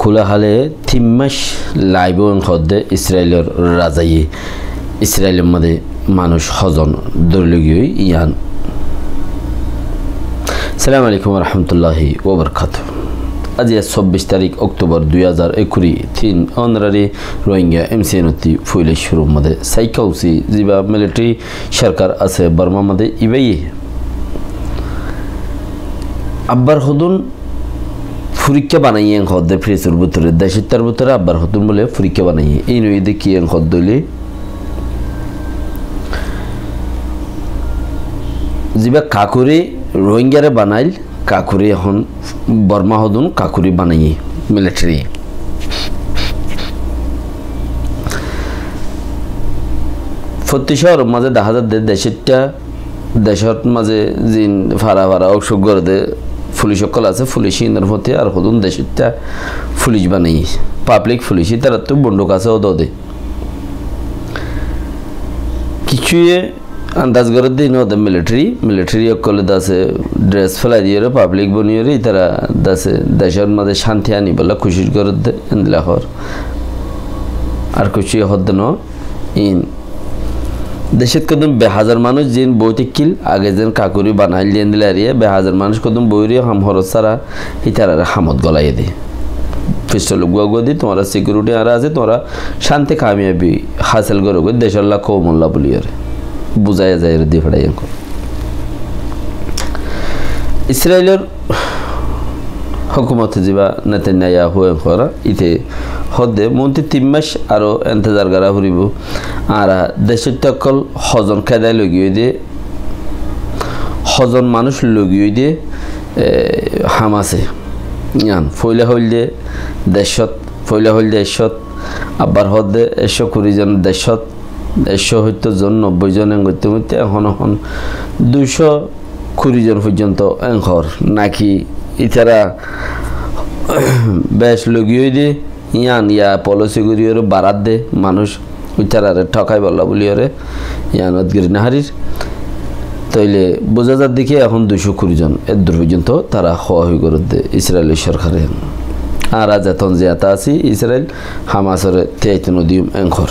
খোলা হালে 3 মাস লাইব খদ্দে ইসরায়েলের রাজাই ইসরায়েলের মধ্যে মানুষ হজন দরলগিয়ে ইয়ান আসসালামু আলাইকুম ওয়া রাহমাতুল্লাহি ওয়া বারাকাতুহু আজ 24 তারিখ অক্টোবর 2021 3 অনরারি রোহিঙ্গা এমসিএনটি ফুইলে শুরু মধ্যে সাইকাউসি জিবা মিলিটারি সরকার আছে বর্মা মধ্যে ইবাই আব্বার হদুন ফুরিকা বানাইয়ে খদ্দে ফ্রেসের ভিতরে দেশের ভিতরে আব্বার হদুন বলে ফুরিকা বানাইয়ে এই নই দেখি খদ্দলি জিবা কাকুরি রোহিঙ্গারে বানাইল কাকুরি এখন বর্মা হদুন কাকুরি বানাইয়ে মিলিটারি ফতিশহর মাঝে দেখা যায় দেশের মাঝে জিন ফারা অসুখ করে পুলিশ সকল আছে পুলিশিনের হতে আর হদুন দেশটা পুলিশ বানাই পাবলিক পুলিশই তারা তো বন্দুক আছে ওদে কিছুয়ে আন্দাজ করে দিন ওদের মিলিটারি অকলে দাসে ড্রেস ফেলাই দিয়ে পাবলিক বনিয়ে তারা দাসে দেশের মাঝে শান্তি আনি বলে খুশি করে দে লাহর আর খুশি হদ ন ইন দেশের কদম বেহাজার মানুষ যেন বইটিকিল আগে যেন কাকুরি বানাইল দিয়ে দিলে আরিয়া বেহাজার মানুষ কদম বইরে হাম হরস সারা হিতার হামত গলাইয়ে দে পিস্টল গুয়া দি তোমরা সিকিউরিটি আর আছে তোমরা শান্তি কামিয়াবি হাসিল করো দেশের লাখ মোল্লা বলি আর বুঝাই যায় দি ফেড়াই ইসরায়েলের হুকুমত যা নেতানিয়াহু করা ইতে হদে মন্ত্রী 3 মাস আরও এন্তজার করা ফুরিব আর দেশের তকল হজন খেদাই লগিয়ে দিয়ে হজন মানুষ লগিয়ে দিয়ে হামাসে ইয়ান ফইলা হইল দিয়ে দেশত আবার হদে 120 জন দেশত 170 জন 90 জন করতে মধ্যে এখন 220 জন পর্যন্ত এঙ্কর নাকি ইতারা বেশ লগিয়ে দিয়ে ইয়ান ইয়া পলিসি করিয়ে বারাত দে মানুষ ইতারারে ঠকাই বললা বলিয়ে ইয়ানত গিরি নাহারির তইলে বোঝা যার দিকে এখন 220 জন এর দূর পর্যন্ত তারা হওয়া হয়ে করে দে ইসরায়েলি সরকারে আর আজ এতন জিয়াতা আছি ইসরায়েল হামাসের তেইত নদীম এঙ্কর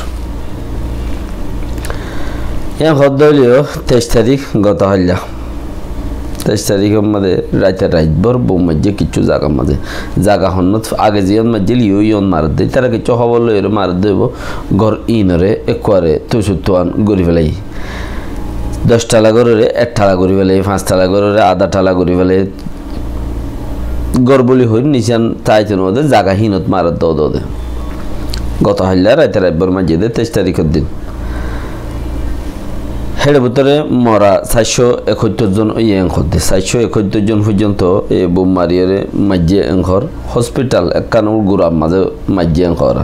ইয়ান হদ্দ হইলেও 23 তারিখ গত হল্লা 23 তারিখের মধ্যে রাতভর বউ মাঝে কিছু জায়গার মাঝে জায়গা হন আগে জিয়ন মাঝে ইয়ন মার দেয় তারা কিছু খবর লই মার দেব ঘর ইনরে একবারে তুসুয়ান গড়ি ফেলাই 10 টালা ঘরে 1 টালা গড়ি ফেলাই 5 টালা ঘরে আধা টালা গড়ি ফেলাই গড় বলি হই নিচান তাইতের মধ্যে জায়গা হীনত মার দে গত হাল্লা রাতভর মাঝে 23 তারিখের দিন হেড়ে ভিতরে মরা 471 জন এঙ্কর দে 471 জন পর্যন্ত এই বোম মারিয়ে মাঝে এঙ্কর হসপিটাল একানোর গুড়া মাঝে মাঝে এঙ্কর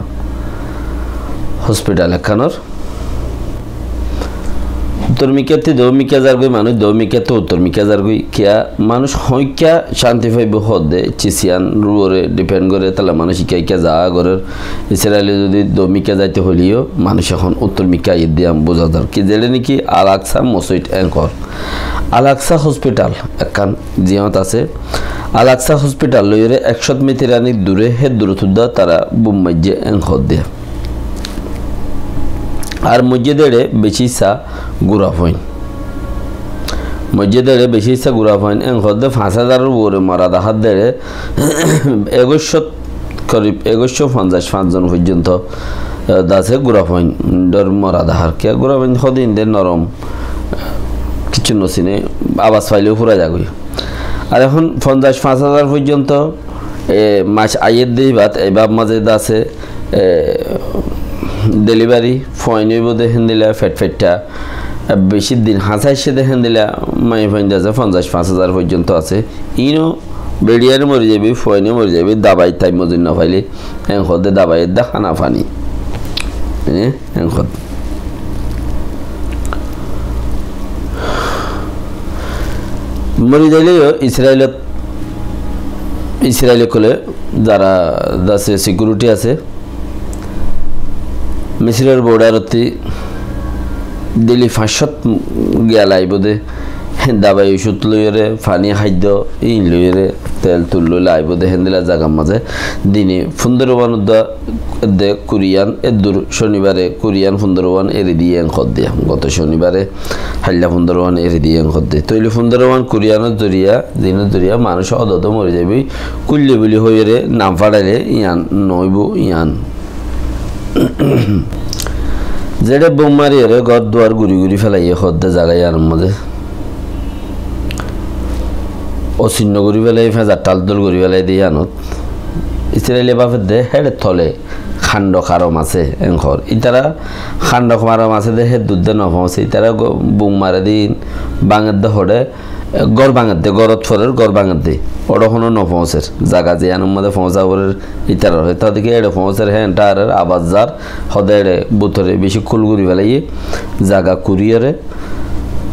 হসপিটাল একানোর উত্তর মিকাতে দৌমিকা যার গই মানুষ দৌমিকাতে উত্তর মিকা যার গই কিয়া মানুষ হইকা শান্তি পাইব হদে চিসিয়ান রুরে ডিপেন্ড করে তাহলে মানুষ ইকাইকা যা ঘরের ইসরায়েলে যদি দৌমিকা যাইতে হলিও মানুষ এখন উত্তর মিকা ঈদ দিয়ে বোঝা দর কি যেটা নাকি আল আকসা মসজিদ এঙ্কর আল আকসা হসপিটাল একান জিয়াত আছে আল আকসা হসপিটাল লইরে 100 মিটার দূরে হে দূরত্বদা তারা বুম মাঝে এঙ্কর দিয়ে আর মসজিদে বেশি সা গুড়া ফইন মসজিদে বেশি সা গুড়া ফইন এঙ্কর 5000 উপরে মারা দেখার দেড়ে 2150 জন পর্যন্ত দাসে গুড়া ফইন ডর মরা দেখার কে গুড়া ফইন সদিন দে নরম কিছু নসিনে আওয়াজ পাইলেও পুরা যাগই আর এখন 50,000 পর্যন্ত মাস আইয়ের দেই বাত এবার মাঝে দাসে ডেলিভারি ফইন হইব দেখেন দিলা ফেটটা বেশি দিন হাসাইসে দেখেন দিলা মাই ফাইন আছে 50,000 পর্যন্ত আছে ইনো বেড়িয়ারে মরে যাবি ফইনে মরে যাবি দাবাই তাই মজুর না পাইলে এঙ্কদে দাবাইয়ের দা খানা ফানি এঙ্কদ মরে যাইলেও ইসরায়েলে কলে যারা দাসে সিকিউরিটি আছে মিসরের বর্ডারতি দিল্লি 500 গিয়া লাইব দে দাবাই ওষুধ লইরে পানি খাদ্য ইন লইরে তেল তুল লইলে আইব দে হেন্দিলা জাগার মাঝে দিনে সুন্দরবন দে কুরিয়ান এদুর শনিবারে কুরিয়ান সুন্দরবন এরি দিয়ে খদ দিয়া গত শনিবারে হাইলা সুন্দরবন এরি দিয়ে খদ দে তৈলি সুন্দরবন কুরিয়ানের জরিয়া দিনের জরিয়া মানুষ অদত মরে যাবি কুল্লি বুলি হইরে নাম ফাড়াইলে ইয়ান নইব ইয়ান যেটা বোম মারিয়ে ঘর দুয়ার ঘুরি ঘুরি ফেলাইয়ে খদ্দে জাগাই আর মধ্যে অচিহ্ন ঘুরি ফেলাই ফেঁজার টাল দোল ঘুরি ফেলাই দিয়ে আনত ইসরায়েলি বাপের দে হেড থলে খান্ড খারম আছে এংখর ইতারা খান্ড খারম আছে দে হে দুধ দে নফছে ইতারা বোম মারে দিন বাঙের দে হরে গড় বাঙের দে গড়ত ফরের গড় বাঙের দে ওরকমও নফসের জায়গা যে আনুর মধ্যে পৌঁছাবরের ইতার হয় তাদেরকে এড়ে পৌঁছের হ্যাঁ আবাস যার হদে এড়ে বুথরে বেশি খুলগুড়ি ফেলাই জায়গা কুরিয়ারে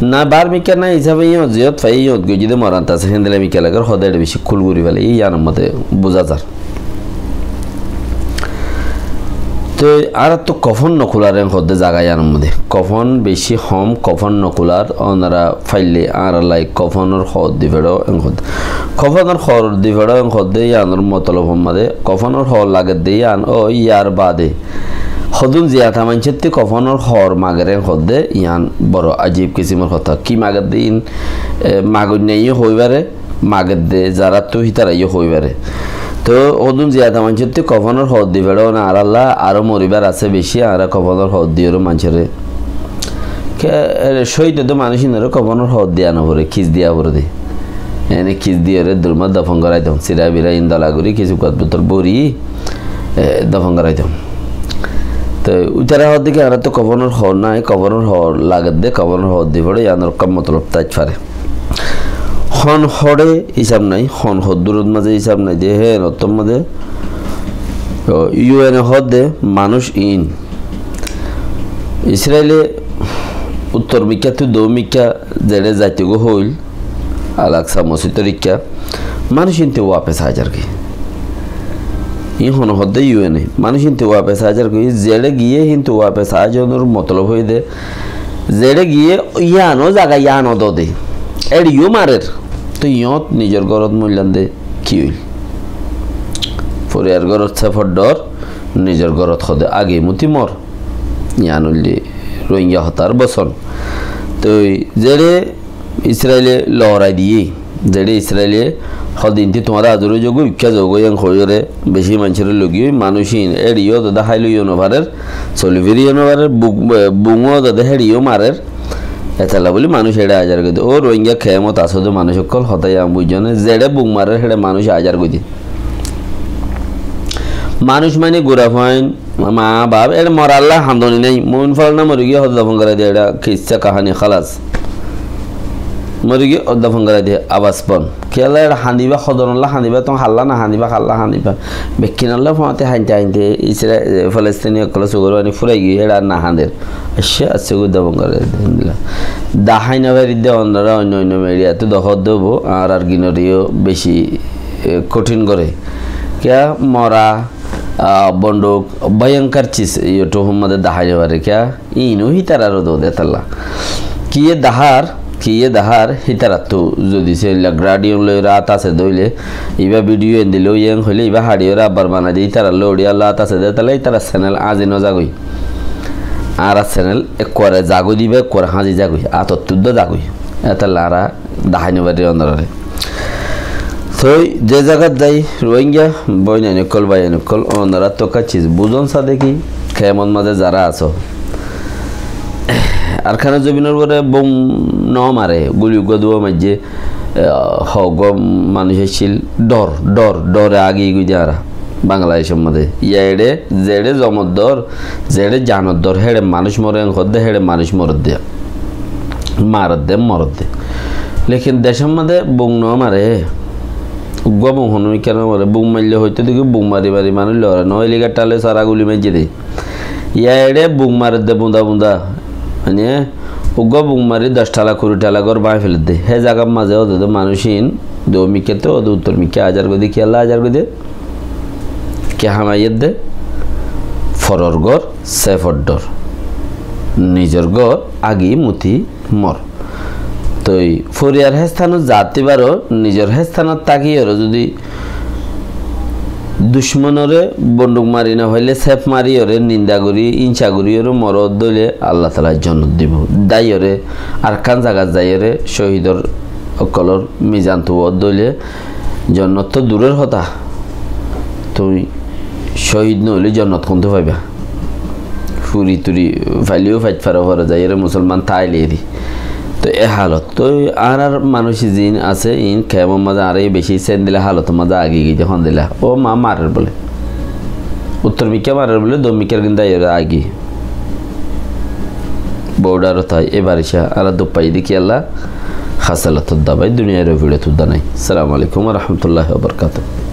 না বার মিকা না হিসাবে জিয়ত ফাই ইয়ত গই যদি মরান্ত আছে হেন্দেলে মিকা লাগার হদে এড়ে বেশি খুলগুড়ি ফেলাই এই আনুর মধ্যে বোঝা যার তো আর তো কফন নকুলার হদে জায়গায় আনুর মধ্যে কফন বেশি হম কফন নকুলার ওনারা ফাইলে আর লাই কফনের হদ দিবেড়ো হদ কফনের হর দিবেড়ো হদে ইয়ানোর মতলব মাদে কফনের হর লাগে দিয়ে আন ও ইয়ার বাদে হদুন জিয়াতা মানছেতে কফনের হর মাগেরে হদে ইয়ান বড় আজীব কিসিমের কথা কি মাগের দিন মাগুর নেই হইবারে মাগের দে যারা তো হিতারাইও হইবারে তো হদুন জিয়াতা মানছেতে কফনের হদ দিবেড়ো না আর আল্লাহ আরও মরিবার আছে বেশি আর কফনের হদ দিয়েরও মানুষেরে শহীদ তো মানুষ কফনের হদ দিয়া নপরে খিচ দিয়া পরে দে এনে খিচ দিয়ে দুর্মা দফন করাই দাম চিরা বিরা ইন্দলা করি কিছু কত বোতল বড়ি দফন করাই দাম তো উতারা হওয়ার দিকে আর তো কবনের হর নাই কবনের হর লাগাত দে কবনের হর দিয়ে পড়ে ইয়ানোর কম মতলব তাজ ফারে হন হরে হিসাব নাই হন হদ্দুরের মাঝে হিসাব নাই যে হে নতম মাঝে ইউএন হদ দে মানুষ ইন ইসরায়েলে উত্তর মিকা তো দৌ মিকা জেড়ে যাইতে গো হইল আলাকসা মসজিদ তরিকা মানুষ ইনতে ওয়াপেস হাজার কি ই হন হদ্দে ইউএনএ মানুষ ইনতে ওয়াপেস হাজার কি জেড়ে গিয়ে কিন্তু ওয়াপেস হাজার মতলব হয়ে দে জেড়ে গিয়ে ইয়ানো জায়গা ইয়ানো দে এর ইউ মারের তো ইয়ত নিজের ঘরত মূল্যান দে কি হইল পরিয়ার ঘরত সেফর ডর নিজের ঘরত হদে আগে মতি মর ইয়ানুল্লি রোহিঙ্গা হতার বসন তো জেড়ে ইসরায়েলে লহরাই দিয়ে যেটা ইসরায়েলে হদিনটি তোমার আজরে যোগ ইচ্ছা যোগ হয়ে বেশি মানুষের লগিয়ে মানুষহীন এড়িও দাদা হাইলো ইউনোভারের চলিফেরি ইউনোভারের বুঙো দাদা হেড়িও মারের এতলা বলি মানুষ এড়ে আজার গই ও রোহিঙ্গা খেমত আসদ মানুষ সকল হতাই আম বুঝনে যেড়ে বুং মারের হেড়ে মানুষ আজার গই মানুষ মানে গোড়া ফাইন মা বাপ এর মরাল্লা হান্দনি নেই মন ফল না মরে গিয়ে হদ দফন করে দিয়ে এটা কিচ্ছা কাহানি খালাস মরে গিয়ে দফন করে দিয়ে আবাস বন খেলা এটা হাঁদিবা সদনল্লা হাঁদিবা তো হাল্লা না হাঁদিবা খাল্লা হাঁদিবা বেকিনাল্লা ফোঁতে হাঁটতে হাঁটতে ইসরা ফলস্তিনীয় কলে চুগর আনি ফুরাই গিয়ে এটা না হাঁদের আসছে আসছে গিয়ে দফন করে দিলা দাহাই না বাড়ি দিয়ে অন্যরা অন্য অন্য এরিয়াতে দখল দেবো আর গিনরিও বেশি কঠিন করে क्या मरा बंदूक भयंकर चीज ये तो हम मदद दहाई वाले क्या इनो ही तरह रो दो देता ला कि ये दहार ही तरह तो जो दिसे लग्राडियों ले राता से दोले इबा वीडियो इंदिलो ये होले इबा हाडियो रा बर्बाना दी तरह लोडिया लाता से देता ला इतना चैनल आज नो जागोई आरा चैनल एक कोरे जागो दी बे कोरे हाजी जागोई आतो तुद्दो जागोई ऐसा लारा दहाई ने वाले अंदर रे तो जे जगत जाई रोहिंग्या बयना निकल बाय निकल ओनरा तो का चीज बुझन सा देखी खेमन माঝে যারা আছো আর খানা জমিনের উপরে বোম ন মারে গুলি গদুয়া মাঝে হগ মানুষের ছিল ডরে আগে গই যারা বাংলাদেশের মধ্যে ইয়াড়ে জেড়ে জমদর জেড়ে জানদর হেড়ে মানুষ মরে খদ্দে হেড়ে মানুষ মরদে মরদে লেকিন দেশের মধ্যে বোম ন মারে গবং হনুমি কেন মারে বুম মারলে হইতে দেখি বুম মারি মানুষ লড়ে নইলে টালে সারা গুলি মেজে দেয় ইয়াড়ে বুম মারে দে বুঁদা মানে উগ্র বুম মারি 10 টালা 20 টালা ঘর বাঁয়ে ফেলে দে হে জায়গার মাঝে ওদের মানুষহীন দৌমিকে তো ওদের উত্তর মিকে হাজার গদি কি আল্লাহ হাজার গদি কে হামাইয়ের দে ফরর ঘর সেফর ডর নিজের ঘর আগি মুতি মর তো ফরিয়ার হেস্থানত জাতি বারো নিজের হেস্থানত তাকিয়ে যদি দুশ্মনরে বন্দুক মারি না হইলে সেফ মারি ওরে নিন্দা করি ইনচা করি ওরে মরদ দইলে আল্লাহ তালা জন্নত দিব দাইরে আর কান জায়গা যাইরে শহীদর অকলর মিজান তো দইলে জন্নত তো দূরের কথা তুই শহীদ নহলে জন্নত কোনতে পাইবা ফুরি তুরি ফাইলেও ফাইট ফারা হরা যাইরে মুসলমান তাইলে দি তো এ হালত তো আর মানুষ জিন আছে ইন কেমন মাঝে আর বেশি সেন দিলে হালত মাঝে আগে গিয়ে যখন দিলা ও মা মারের বলে উত্তর মিকা মারের বলে দমিকার কিন্তু আগে বর্ডারও তাই এবার ইসা আলা দুপাই দেখি আল্লাহ হাসালাত দাবাই দুনিয়ার ভিড়ে তুদা নাই। আসসালামু আলাইকুম ওয়া রাহমাতুল্লাহি ওয়া বারাকাতুহু।